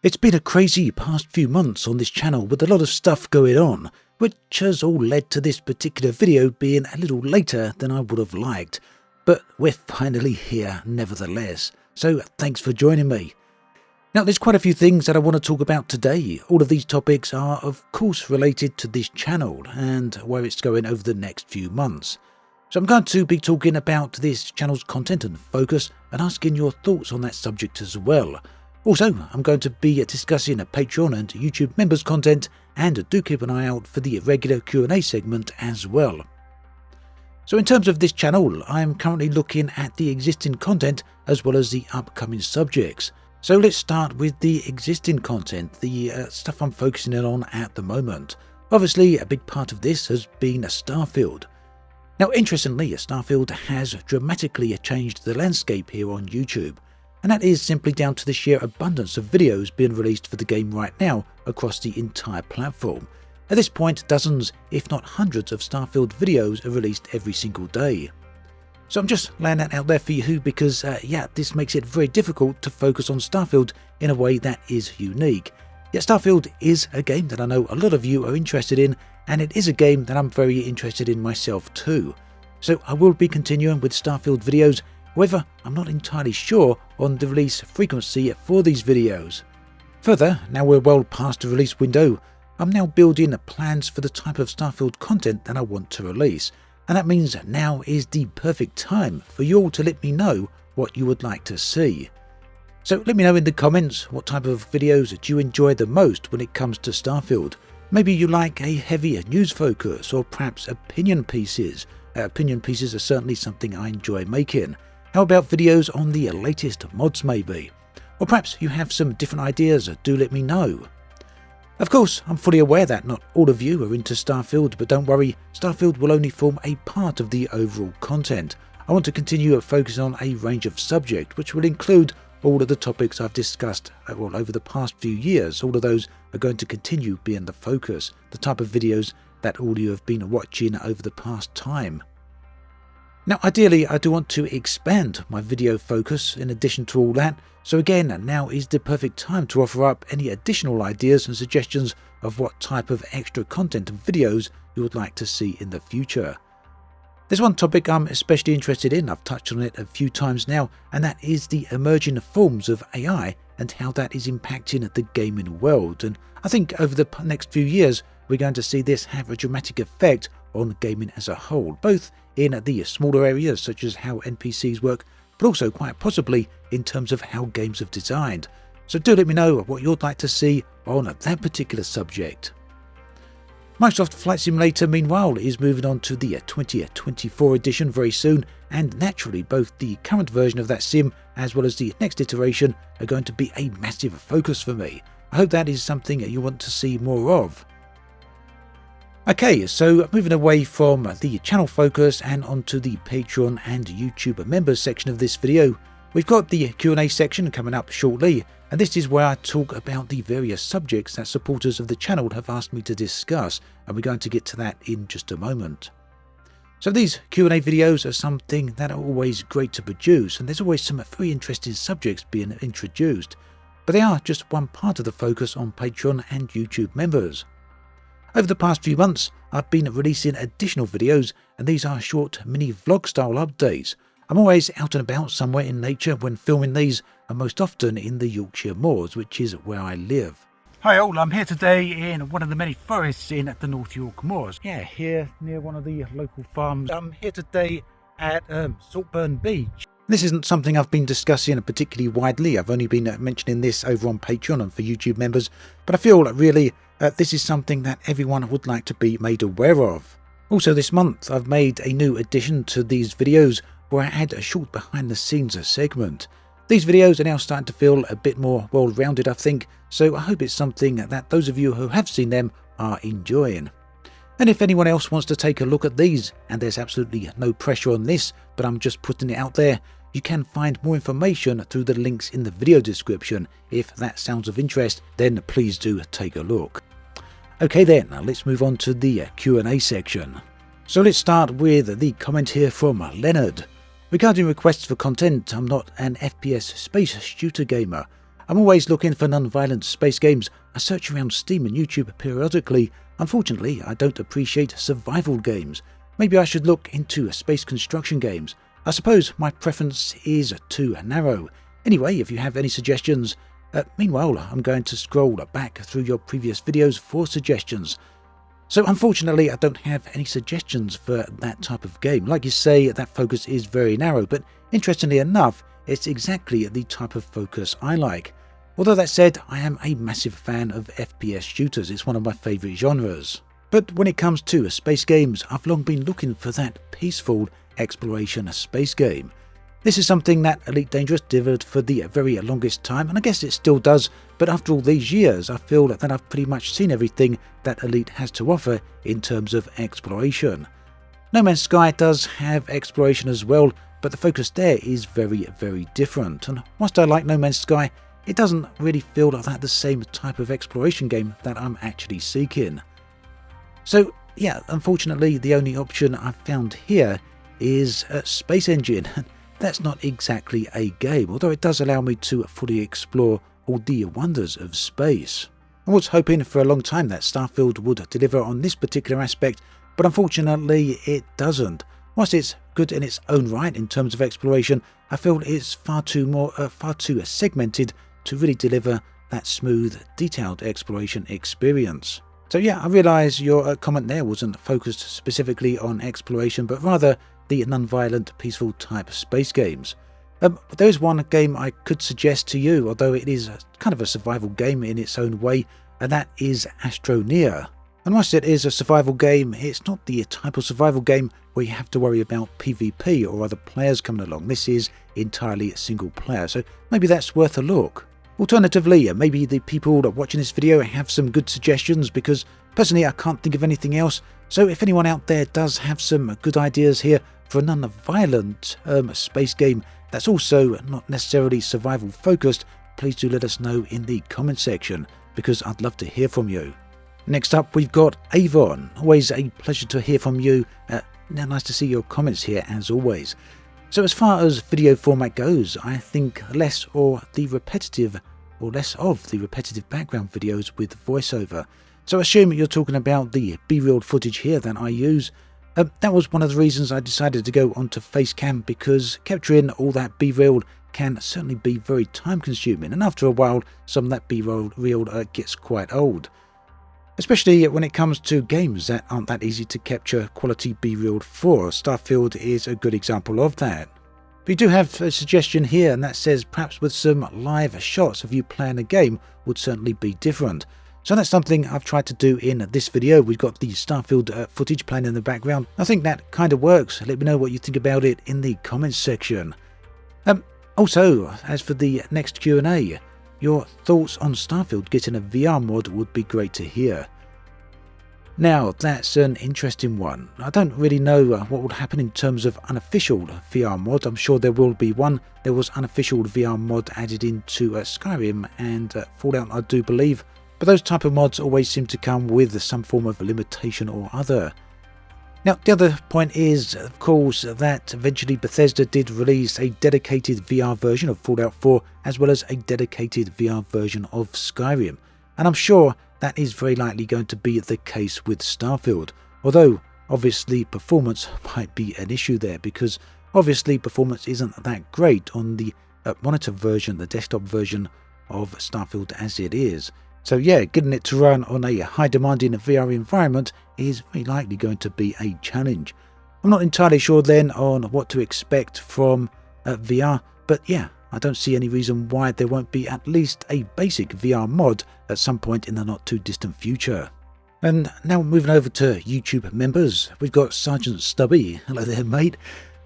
It's been a crazy past few months on this channel with a lot of stuff going on, which has all led to this particular video being a little later than I would have liked. But we're finally here nevertheless, so thanks for joining me. Now there's quite a few things that I want to talk about today. All of these topics are of course related to this channel and where it's going over the next few months. So I'm going to be talking about this channel's content and focus and asking your thoughts on that subject as well. Also, I'm going to be discussing Patreon and YouTube members content, and do keep an eye out for the regular Q&A segment as well. So in terms of this channel, I am currently looking at the existing content as well as the upcoming subjects. So let's start with the existing content, the stuff I'm focusing in on at the moment. Obviously, a big part of this has been Starfield. Now interestingly, Starfield has dramatically changed the landscape here on YouTube. And that is simply down to the sheer abundance of videos being released for the game right now across the entire platform. At this point, dozens, if not hundreds of Starfield videos are released every single day. So I'm just laying that out there for you because, this makes it very difficult to focus on Starfield in a way that is unique. Yet Starfield is a game that I know a lot of you are interested in, and it is a game that I'm very interested in myself too. So I will be continuing with Starfield videos. However, I'm not entirely sure on the release frequency for these videos. Further, now we're well past the release window, I'm now building plans for the type of Starfield content that I want to release, and that means now is the perfect time for you all to let me know what you would like to see. So let me know in the comments what type of videos do you enjoy the most when it comes to Starfield. Maybe you like a heavier news focus or perhaps opinion pieces. Opinion pieces are certainly something I enjoy making. How about videos on the latest mods maybe? Or perhaps you have some different ideas, do let me know. Of course, I'm fully aware that not all of you are into Starfield, but don't worry, Starfield will only form a part of the overall content. I want to continue focusing on a range of subjects, which will include all of the topics I've discussed over the past few years. All of those are going to continue being the focus, the type of videos that all of you have been watching over the past time. Now ideally I do want to expand my video focus in addition to all that, so again now is the perfect time to offer up any additional ideas and suggestions of what type of extra content and videos you would like to see in the future. There's one topic I'm especially interested in, I've touched on it a few times now, and that is the emerging forms of AI and how that is impacting the gaming world. And I think over the next few years we're going to see this have a dramatic effect on gaming as a whole, both in the smaller areas such as how NPCs work, but also quite possibly in terms of how games are designed. So do let me know what you'd like to see on that particular subject. Microsoft Flight Simulator meanwhile is moving on to the 2024 edition very soon, and naturally both the current version of that sim as well as the next iteration are going to be a massive focus for me. I hope that is something you want to see more of. Okay, so moving away from the channel focus and onto the Patreon and YouTube members section of this video, we've got the Q&A section coming up shortly, and this is where I talk about the various subjects that supporters of the channel have asked me to discuss, and we're going to get to that in just a moment. So these Q&A videos are something that are always great to produce, and there's always some very interesting subjects being introduced, but they are just one part of the focus on Patreon and YouTube members. Over the past few months, I've been releasing additional videos, and these are short mini vlog style updates. I'm always out and about somewhere in nature when filming these, and most often in the Yorkshire moors, which is where I live. Hi all, I'm here today in one of the many forests in the North York moors. Yeah, here near one of the local farms. I'm here today at Saltburn Beach. This isn't something I've been discussing particularly widely. I've only been mentioning this over on Patreon and for YouTube members, but I feel really this is something that everyone would like to be made aware of. Also this month I've made a new addition to these videos where I add a short behind the scenes segment. These videos are now starting to feel a bit more well-rounded I think, so I hope it's something that those of you who have seen them are enjoying. And if anyone else wants to take a look at these, and there's absolutely no pressure on this, but I'm just putting it out there, you can find more information through the links in the video description. If that sounds of interest, then please do take a look. Okay then, let's move on to the Q&A section. So let's start with the comment here from Leonard. Regarding requests for content, I'm not an FPS space shooter gamer. I'm always looking for non-violent space games. I search around Steam and YouTube periodically. Unfortunately, I don't appreciate survival games. Maybe I should look into space construction games. I suppose my preference is too narrow. Anyway, if you have any suggestions, meanwhile, I'm going to scroll back through your previous videos for suggestions. So unfortunately, I don't have any suggestions for that type of game. Like you say, that focus is very narrow, but interestingly enough, it's exactly the type of focus I like. Although that said, I am a massive fan of FPS shooters. It's one of my favourite genres. But when it comes to space games, I've long been looking for that peaceful exploration space game. This is something that Elite Dangerous delivered for the very longest time, and I guess it still does, but after all these years I feel that I've pretty much seen everything that Elite has to offer in terms of exploration. No Man's Sky does have exploration as well, but the focus there is very, very different, and whilst I like No Man's Sky, it doesn't really feel like that the same type of exploration game that I'm actually seeking. So yeah, unfortunately the only option I've found here is Space Engine. That's not exactly a game, although it does allow me to fully explore all the wonders of space. I was hoping for a long time that Starfield would deliver on this particular aspect, but unfortunately it doesn't. Whilst it's good in its own right in terms of exploration, I feel it's far too segmented to really deliver that smooth, detailed exploration experience. So yeah, I realise your comment there wasn't focused specifically on exploration, but rather the non-violent, peaceful type space games. There is one game I could suggest to you, although it is kind of a survival game in its own way, and that is Astroneer. And whilst it is a survival game, it's not the type of survival game where you have to worry about PvP or other players coming along. This is entirely single player, so maybe that's worth a look. Alternatively, maybe the people watching this video have some good suggestions, because personally I can't think of anything else. So if anyone out there does have some good ideas here for a non-violent space game that's also not necessarily survival focused, please do let us know in the comment section, because I'd love to hear from you. Next up, we've got Avon. Always a pleasure to hear from you. Nice to see your comments here as always. So as far as video format goes, I think less of the repetitive background videos with voiceover. So I assume you're talking about the B-reel footage here that I use. That was one of the reasons I decided to go onto Facecam, because capturing all that B-reel can certainly be very time consuming, and after a while some of that B-reel gets quite old. Especially when it comes to games that aren't that easy to capture quality B-reel for. Starfield is a good example of that. But you do have a suggestion here, and that says perhaps with some live shots of you playing a game would certainly be different. So that's something I've tried to do in this video. We've got the Starfield footage playing in the background. I think that kind of works. Let me know what you think about it in the comments section. Also, as for the next Q&A, your thoughts on Starfield getting a VR mod would be great to hear. Now, that's an interesting one. I don't really know what would happen in terms of unofficial VR mod. I'm sure there will be one. There was unofficial VR mod added into Skyrim and Fallout, I do believe. But those type of mods always seem to come with some form of limitation or other. Now, the other point is, of course, that eventually Bethesda did release a dedicated VR version of Fallout 4, as well as a dedicated VR version of Skyrim. And I'm sure that is very likely going to be the case with Starfield. Although, obviously, performance might be an issue there, because obviously performance isn't that great on the monitor version, the desktop version of Starfield as it is. So yeah, getting it to run on a high demanding VR environment is very likely going to be a challenge. I'm not entirely sure then on what to expect from VR, but yeah, I don't see any reason why there won't be at least a basic VR mod at some point in the not too distant future. And now moving over to YouTube members, we've got Sergeant Stubby. Hello there, mate.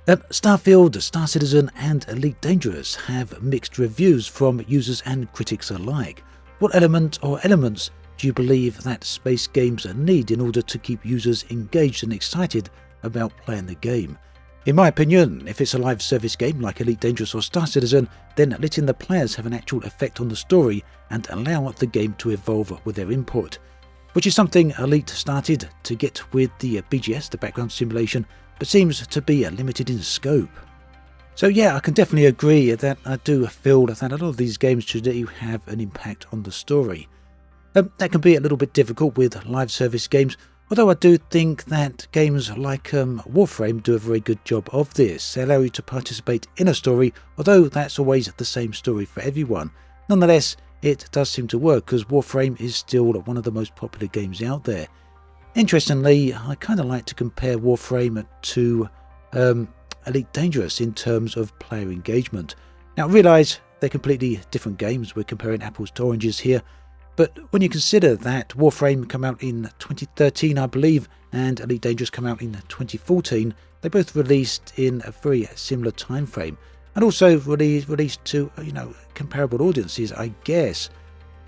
Starfield, Star Citizen and Elite Dangerous have mixed reviews from users and critics alike. What element or elements do you believe that space games need in order to keep users engaged and excited about playing the game? In my opinion, if it's a live service game like Elite Dangerous or Star Citizen, then letting the players have an actual effect on the story and allow the game to evolve with their input, which is something Elite started to get with the BGS, the background simulation, but seems to be limited in scope. So yeah, I can definitely agree that I do feel that a lot of these games today have an impact on the story. That can be a little bit difficult with live service games, although I do think that games like Warframe do a very good job of this. They allow you to participate in a story, although that's always the same story for everyone. Nonetheless, it does seem to work because Warframe is still one of the most popular games out there. Interestingly, I kind of like to compare Warframe to Elite Dangerous in terms of player engagement. Now, I realise they're completely different games. We're comparing apples to oranges here. But when you consider that Warframe came out in 2013, I believe, and Elite Dangerous came out in 2014, they both released in a very similar time frame, and also released to comparable audiences, I guess.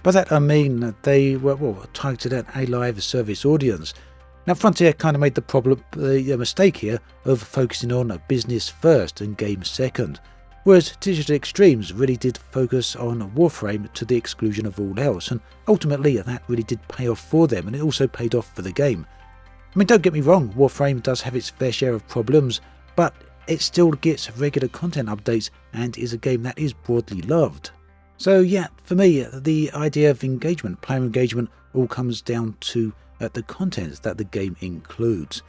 By that I mean that they were targeted at a live service audience. Now, Frontier kind of made the mistake here of focusing on business first and game second, whereas Digital Extremes really did focus on Warframe to the exclusion of all else, and ultimately that really did pay off for them, and it also paid off for the game. I mean, don't get me wrong, Warframe does have its fair share of problems, but it still gets regular content updates and is a game that is broadly loved. So yeah, for me, the idea of engagement, player engagement, all comes down to the content that the game includes.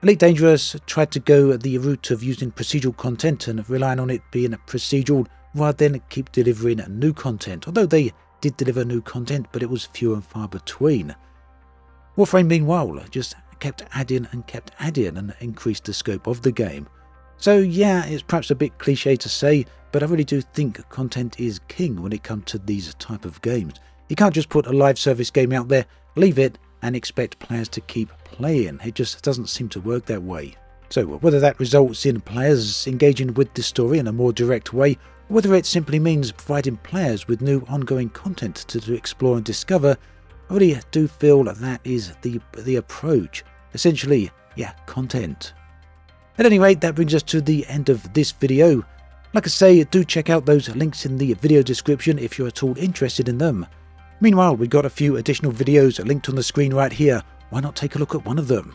Elite Dangerous tried to go the route of using procedural content and relying on it being procedural rather than keep delivering new content, although they did deliver new content, but it was few and far between. Warframe, meanwhile, just kept adding and increased the scope of the game. So yeah, it's perhaps a bit cliche to say, but I really do think content is king when it comes to these type of games. You can't just put a live service game out there, leave it, and expect players to keep playing. It just doesn't seem to work that way. So whether that results in players engaging with the story in a more direct way, or whether it simply means providing players with new ongoing content to explore and discover, I really do feel that is the approach. Essentially, yeah, content. At any rate, that brings us to the end of this video. Like I say, do check out those links in the video description if you're at all interested in them. Meanwhile, we've got a few additional videos linked on the screen right here. Why not take a look at one of them?